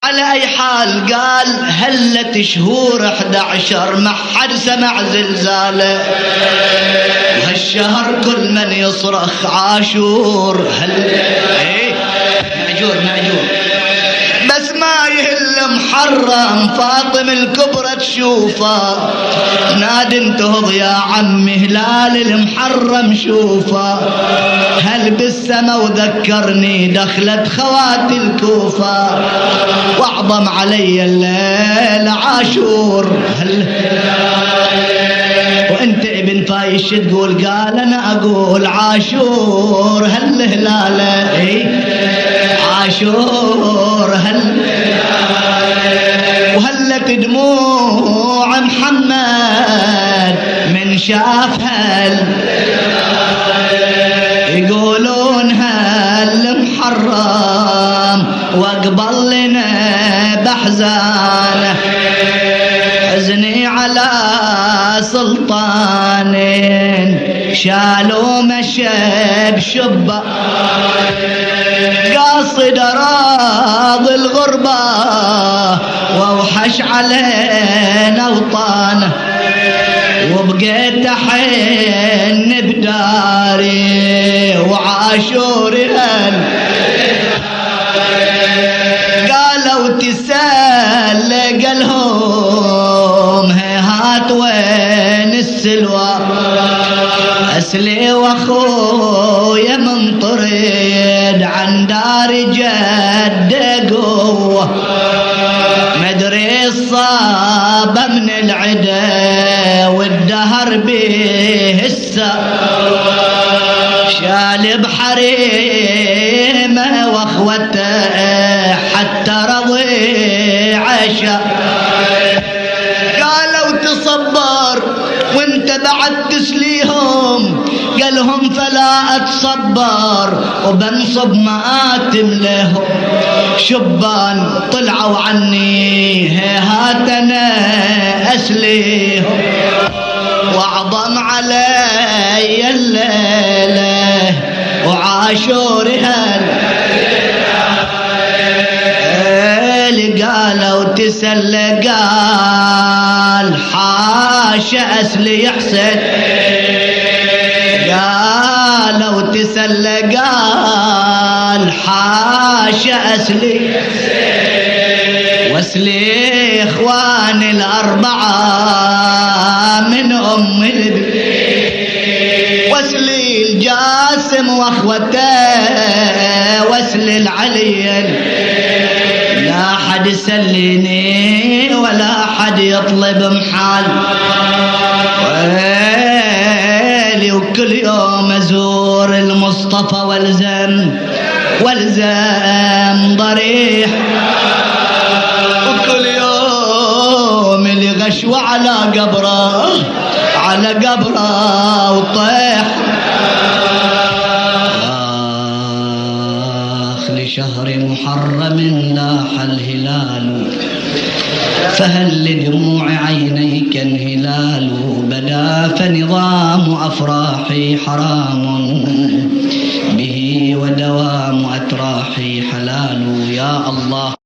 على أي حال قال هلت شهور 11 ما حد سمع زلزاله، وهالشهر كل من يصرخ عاشور مأجور بس ما يهل محرم فاطم الكبرى تشوفه، نادي انتهض يا عمي هلال المحرم شوفه، هل بالسما وذكرني دخلت خواتي الكوفة، واعظم علي الليل عاشور وانت ابن فايش تقول قال انا اقول عاشور هالهلالة عاشور وهلت دموع محمد من شاف يقولون هالمحرم واقبل لنا بحزانه، حزني على سلطانين شالوا مشب شبه، قاصد اراضي الغربه واوحش علينا وطانه، وبقيت احن بداري وعاشوري قالوا تسال قالهم هات وين السلوى، اسلي واخويا من طريد عن دار جد قوه، مدري الصاب من العدا والدهر به شال بحريمه واخوته حتى رضي عشا، قالوا تصبر وانت بعد تسليهم، قالهم فلا اتصبر وبنصب مآتم لهم، شبان طلعوا عني هات انا اسليهم، واعظم علي الليله وعاشوري قالوا تسل قال حاشا اسلي يحسد، قالوا تسل قال حاشا اسلي واسلي اخواني الاربعه من ام واسلي الجاسم واخوته واسلي العلي، لا حد يسليني ولا حد يطلب محال، ويلي وكل يوم ازور المصطفى والزم ضريح، وكل يوم اللي غشوة على قبره وطيح، شهر محرم لاح الهلال، فهل لدموع عينيك انهلال، بدا فنظام أفراحي حرام به ودوام أتراحي حلال، يا الله